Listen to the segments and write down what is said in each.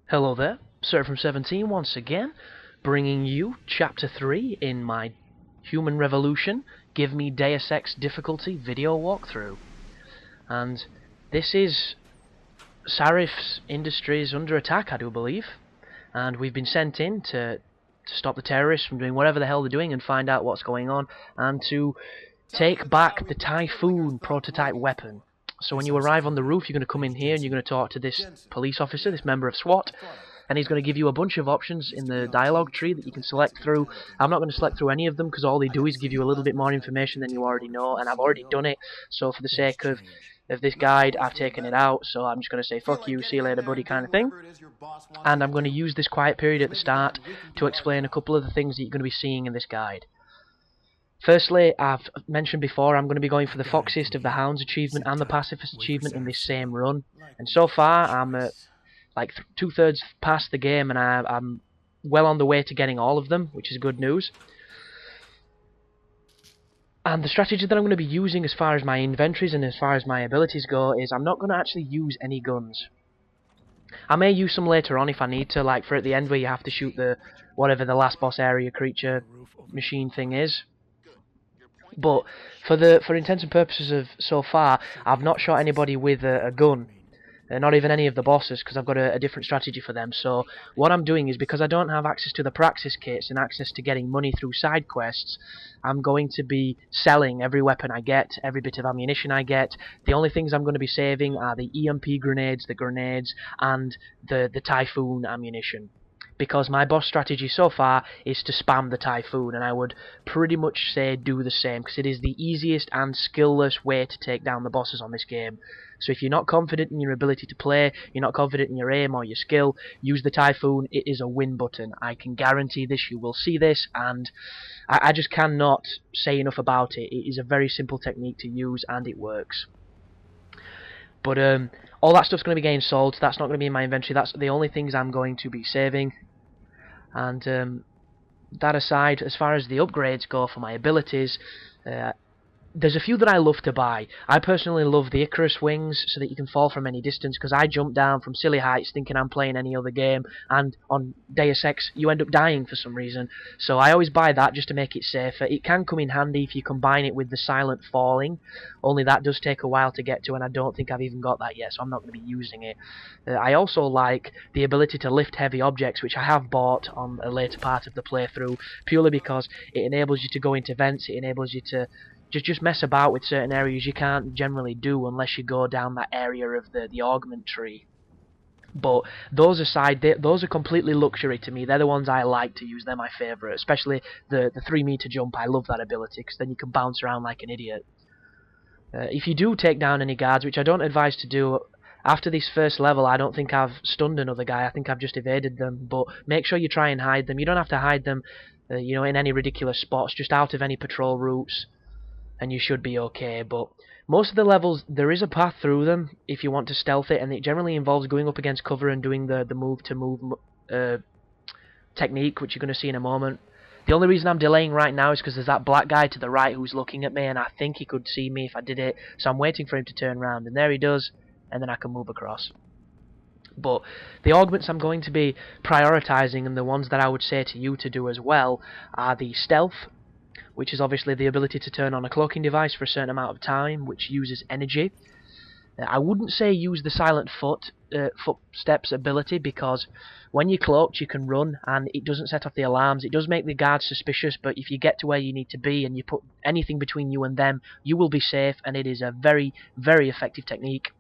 Hello there, Sarif from 17 once again, bringing you Chapter 3 in my Human Revolution Give Me Deus Ex difficulty video walkthrough. And this is Sarif's industries under attack, I do believe, and we've been sent in to stop the terrorists from doing whatever the hell they're doing and find out what's going on, and to take back the Typhoon prototype weapon. So when you arrive on the roof, you're going to come in here and you're going to talk to this police officer, this member of SWAT, and he's going to give you a bunch of options in the dialogue tree that you can select through. I'm not going to select through any of them because all they do is give you a little bit more information than you already know, and I've already done it. So for the sake of this guide, I've taken it out, so I'm just going to say fuck you, see you later buddy kind of thing. And I'm going to use this quiet period at the start to explain a couple of the things that you're going to be seeing in this guide. Firstly, I've mentioned before, I'm going to be going for the Foxiest of the Hounds achievement and the Pacifist achievement in this same run. And so far, I'm like two-thirds past the game, and I'm well on the way to getting all of them, which is good news. And the strategy that I'm going to be using as far as my inventories and as far as my abilities go is I'm not going to actually use any guns. I may use some later on if I need to, like for at the end where you have to shoot the whatever the last boss area creature machine thing is. But for intents and purposes of so far, I've not shot anybody with a gun. Not even any of the bosses, because I've got a different strategy for them. So what I'm doing is, because I don't have access to the praxis kits and access to getting money through side quests, I'm going to be selling every weapon I get, every bit of ammunition I get. The only things I'm going to be saving are the EMP grenades, the grenades, and the Typhoon ammunition. Because my boss strategy so far is to spam the Typhoon, and I would pretty much say do the same, because it is the easiest and skillless way to take down the bosses on this game. So if you're not confident in your ability to play, you're not confident in your aim or your skill, use the Typhoon. It is a win button. I can guarantee this, you will see this, and I just cannot say enough about it. It is a very simple technique to use, and it works. But all that stuff's going to be getting sold, so that's not going to be in my inventory. That's the only things I'm going to be saving. And that aside, as far as the upgrades go for my abilities, there's a few that I love to buy. I personally love the Icarus wings, so that you can fall from any distance, because I jump down from silly heights thinking I'm playing any other game, and on Deus Ex you end up dying for some reason. So I always buy that just to make it safer. It can come in handy if you combine it with the silent falling, only that does take a while to get to, and I don't think I've even got that yet, so I'm not going to be using it. I also like the ability to lift heavy objects, which I have bought on a later part of the playthrough, purely because it enables you to go into vents, it enables you to just mess about with certain areas you can't generally do unless you go down that area of the augment tree. But those aside, those are completely luxury to me. They're the ones I like to use. They're my favourite, especially the 3-meter jump. I love that ability, because then you can bounce around like an idiot. If you do take down any guards, which I don't advise to do, after this first level I don't think I've stunned another guy, I think I've just evaded them, but make sure you try and hide them. You don't have to hide them in any ridiculous spots, just out of any patrol routes, and you should be okay. But most of the levels, there is a path through them if you want to stealth it, and it generally involves going up against cover and doing the move to move technique, which you're going to see in a moment. The only reason I'm delaying right now is because there's that black guy to the right who's looking at me, and I think he could see me if I did it, so I'm waiting for him to turn around, and there he does, and then I can move across. But the augments I'm going to be prioritising, and the ones that I would say to you to do as well, are the stealth, which is obviously the ability to turn on a cloaking device for a certain amount of time, which uses energy. I wouldn't say use the silent footsteps ability, because when you're cloaked you can run and it doesn't set off the alarms. It does make the guards suspicious, but if you get to where you need to be and you put anything between you and them, you will be safe, and it is a very, very effective technique.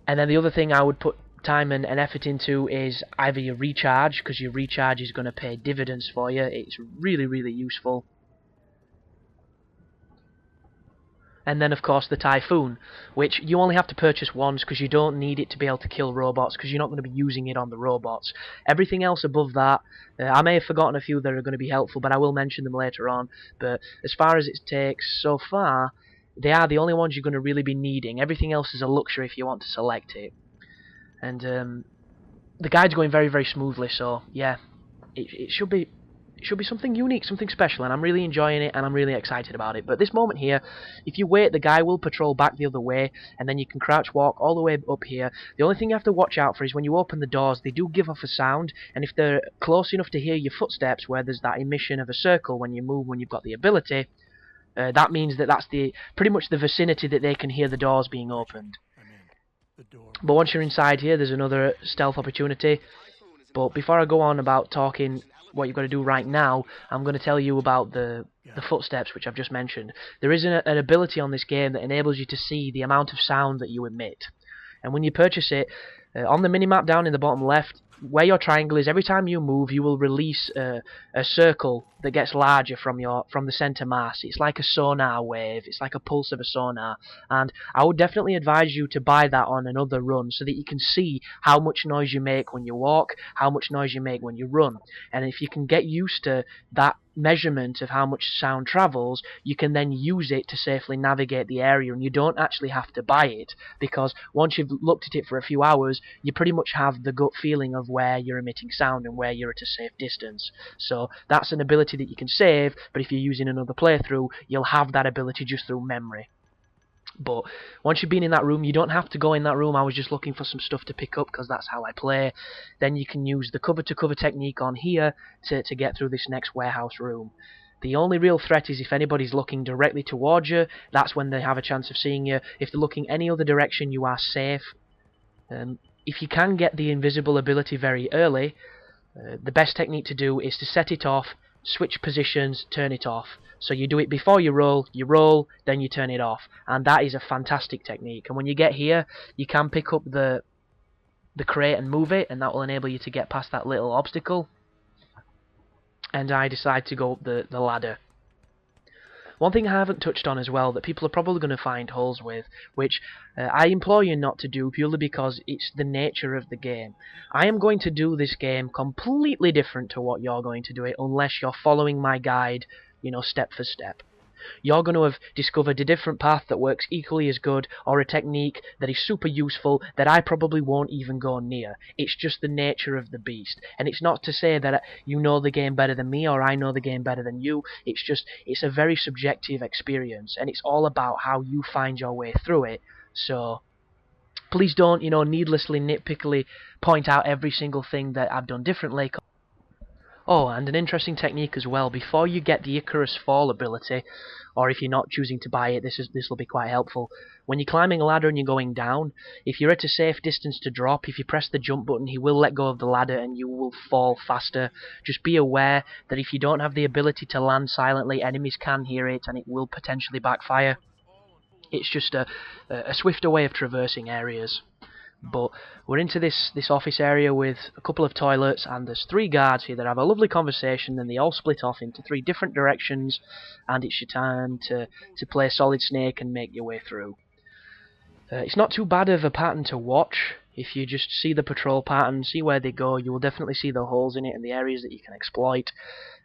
And then the other thing I would put time and effort into is either your recharge, because your recharge is going to pay dividends for you. It's really, really useful. And then of course the Typhoon, which you only have to purchase once, because you don't need it to be able to kill robots, because you're not going to be using it on the robots. Everything else above that, I may have forgotten a few that are going to be helpful, but I will mention them later on. But as far as it takes so far, they are the only ones you're going to really be needing. Everything else is a luxury if you want to select it. And the guide's going very, very smoothly, so yeah, it should be should be something unique, something special, and I'm really enjoying it, and I'm really excited about it. But this moment here, if you wait, the guy will patrol back the other way, and then you can crouch walk all the way up here. The only thing you have to watch out for is when you open the doors, they do give off a sound, and if they're close enough to hear your footsteps, where there's that emission of a circle when you move, when you've got the ability, that means that that's pretty much the vicinity that they can hear the doors being opened. But once you're inside here, there's another stealth opportunity. But before I go on about talking what you've got to do right now, I'm going to tell you about the footsteps, which I've just mentioned. There is an ability on this game that enables you to see the amount of sound that you emit. And when you purchase it, on the minimap down in the bottom left, where your triangle is, every time you move, you will release a circle that gets larger from the center mass. It's like a sonar wave. It's like a pulse of a sonar. And I would definitely advise you to buy that on another run so that you can see how much noise you make when you walk, how much noise you make when you run. And if you can get used to that measurement of how much sound travels, you can then use it to safely navigate the area, and you don't actually have to buy it, because once you've looked at it for a few hours, you pretty much have the gut feeling of where you're emitting sound and where you're at a safe distance. So that's an ability that you can save, but if you're using another playthrough, you'll have that ability just through memory. But once you've been in that room, you don't have to go in that room. I was just looking for some stuff to pick up because that's how I play. Then you can use the cover-to-cover technique on here to get through this next warehouse room. The only real threat is if anybody's looking directly towards you, that's when they have a chance of seeing you. If they're looking any other direction, you are safe. If you can get the invisible ability very early, the best technique to do is to set it off, switch positions, turn it off. So you do it before you roll, then you turn it off. And that is a fantastic technique. And when you get here, you can pick up the crate and move it, and that will enable you to get past that little obstacle. And I decide to go up the ladder. One thing I haven't touched on as well that people are probably going to find holes with, which I implore you not to do purely because it's the nature of the game. I am going to do this game completely different to what you're going to do it, unless you're following my guide, you know, step for step. You're going to have discovered a different path that works equally as good, or a technique that is super useful that I probably won't even go near. It's just the nature of the beast. And it's not to say that you know the game better than me, or I know the game better than you. It's just, it's a very subjective experience, and it's all about how you find your way through it. So please don't, you know, needlessly nitpickily point out every single thing that I've done differently. Oh, and an interesting technique as well, before you get the Icarus Fall ability, or if you're not choosing to buy it, this will be quite helpful. When you're climbing a ladder and you're going down, if you're at a safe distance to drop, if you press the jump button, he will let go of the ladder and you will fall faster. Just be aware that if you don't have the ability to land silently, enemies can hear it and it will potentially backfire. It's just a swifter way of traversing areas. But we're into this office area with a couple of toilets, and there's 3 guards here that have a lovely conversation, and they all split off into 3 different directions, and it's your time to play Solid Snake and make your way through. It's not too bad of a pattern to watch. If you just see the patrol pattern, see where they go, you will definitely see the holes in it and the areas that you can exploit.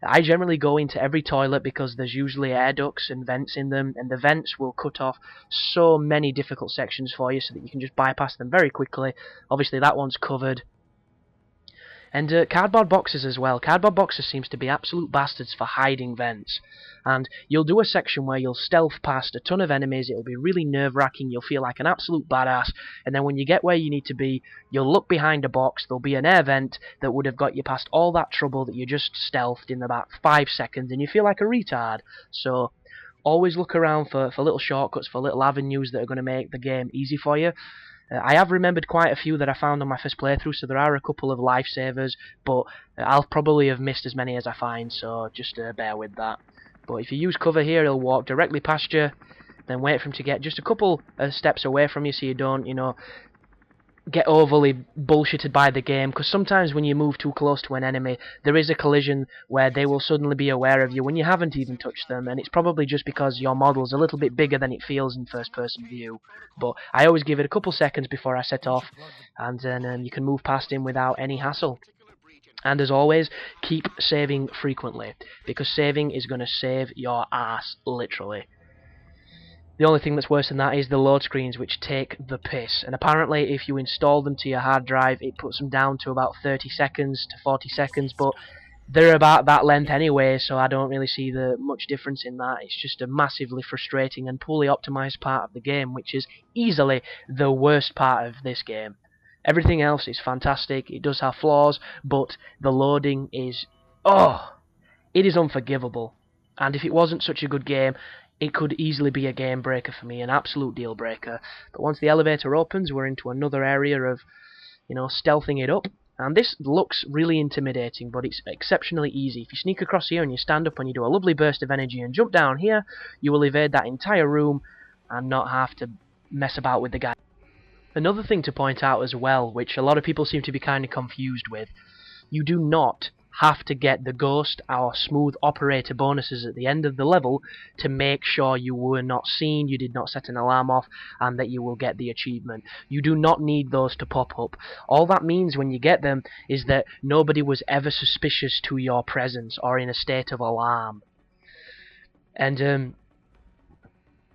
I generally go into every toilet because there's usually air ducts and vents in them, and the vents will cut off so many difficult sections for you so that you can just bypass them very quickly. Obviously that one's covered. And cardboard boxes as well. Cardboard boxes seems to be absolute bastards for hiding vents. And you'll do a section where you'll stealth past a ton of enemies, it'll be really nerve-wracking, you'll feel like an absolute badass, and then when you get where you need to be, you'll look behind a box, there'll be an air vent that would have got you past all that trouble that you just stealthed in about 5 seconds, and you feel like a retard. So always look around for little shortcuts, for little avenues that are going to make the game easy for you. I have remembered quite a few that I found on my first playthrough, so there are a couple of lifesavers, but I'll probably have missed as many as I find, so just bear with that. But if you use cover here, he'll walk directly past you, then wait for him to get just a couple of steps away from you so you don't, you know, get overly bullshitted by the game, because sometimes when you move too close to an enemy, there is a collision where they will suddenly be aware of you when you haven't even touched them, and it's probably just because your model's a little bit bigger than it feels in first-person view. But I always give it a couple seconds before I set off, and then you can move past him without any hassle. And as always, keep saving frequently, because saving is going to save your ass, literally. The only thing that's worse than that is the load screens, which take the piss. And apparently if you install them to your hard drive, it puts them down to about 30 seconds to 40 seconds, but they're about that length anyway, so I don't really see the much difference in that. It's just a massively frustrating and poorly optimized part of the game, which is easily the worst part of this game. Everything else is fantastic. It does have flaws, but the loading is, oh, it is unforgivable. And if it wasn't such a good game, it could easily be a game breaker for me, an absolute deal breaker. But once the elevator opens, we're into another area of, stealthing it up. And this looks really intimidating, but it's exceptionally easy. If you sneak across here and you stand up and you do a lovely burst of energy and jump down here, you will evade that entire room and not have to mess about with the guy. Another thing to point out as well, which a lot of people seem to be kind of confused with, you do not have to get the ghost or smooth operator bonuses at the end of the level to make sure you were not seen, you did not set an alarm off, and that you will get the achievement. You do not need those to pop up. All that means when you get them is that nobody was ever suspicious to your presence or in a state of alarm. And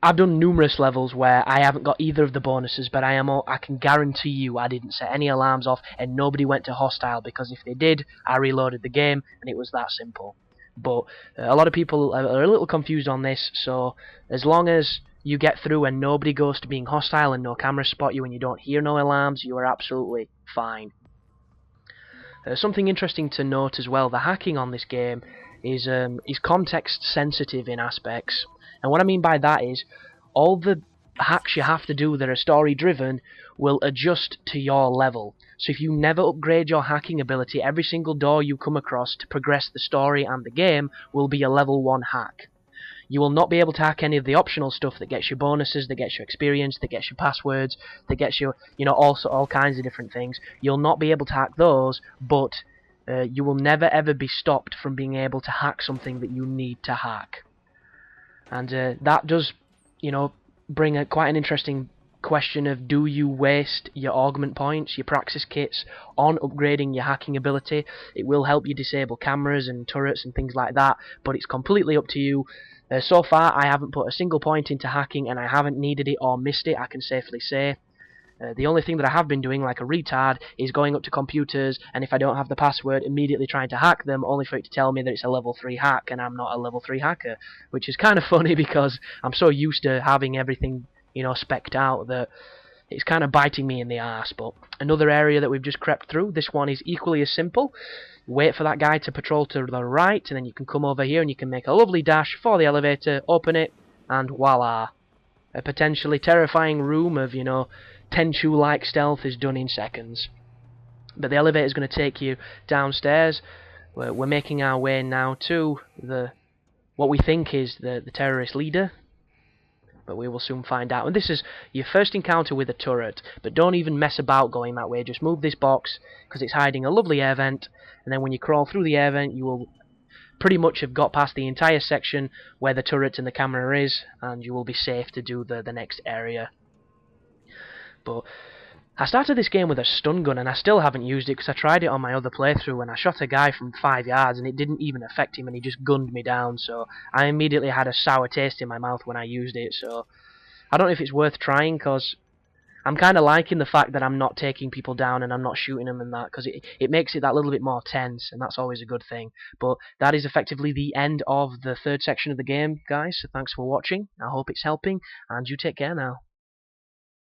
I've done numerous levels where I haven't got either of the bonuses, but I can guarantee you I didn't set any alarms off and nobody went to hostile, because if they did, I reloaded the game and it was that simple. But a lot of people are a little confused on this, so as long as you get through and nobody goes to being hostile and no cameras spot you and you don't hear no alarms, you are absolutely fine. Something interesting to note as well, the hacking on this game is context sensitive in aspects. And what I mean by that is, all the hacks you have to do that are story driven will adjust to your level. So if you never upgrade your hacking ability, every single door you come across to progress the story and the game will be a level 1 hack. You will not be able to hack any of the optional stuff that gets you bonuses, that gets you experience, that gets you passwords, that gets you, also all kinds of different things. You'll not be able to hack those, but you will never ever be stopped from being able to hack something that you need to hack. And that does, bring quite an interesting question of, do you waste your augment points, your praxis kits, on upgrading your hacking ability? It will help you disable cameras and turrets and things like that, but it's completely up to you. So far, I haven't put a single point into hacking, and I haven't needed it or missed it, I can safely say. The only thing that I have been doing, like a retard, is going up to computers, and if I don't have the password, immediately trying to hack them, only for it to tell me that it's a level 3 hack, and I'm not a level 3 hacker. Which is kind of funny, because I'm so used to having everything, spec'd out, that it's kind of biting me in the arse. But another area that we've just crept through, this one is equally as simple. Wait for that guy to patrol to the right, and then you can come over here and you can make a lovely dash for the elevator, open it, and voila. A potentially terrifying room of, Tenchu-like stealth is done in seconds. But the elevator is going to take you downstairs. We're making our way now to what we think is the terrorist leader, but we will soon find out. And this is your first encounter with a turret, but don't even mess about going that way. Just move this box, because it's hiding a lovely air vent, and then when you crawl through the air vent, you will pretty much have got past the entire section where the turret and the camera is, and you will be safe to do the next area. But I started this game with a stun gun, and I still haven't used it, because I tried it on my other playthrough and I shot a guy from 5 yards and it didn't even affect him, and he just gunned me down. So I immediately had a sour taste in my mouth when I used it. So I don't know if it's worth trying, because I'm kind of liking the fact that I'm not taking people down and I'm not shooting them and that, because it makes it that little bit more tense, and that's always a good thing. But that is effectively the end of the third section of the game, guys. So thanks for watching. I hope it's helping, and you take care now.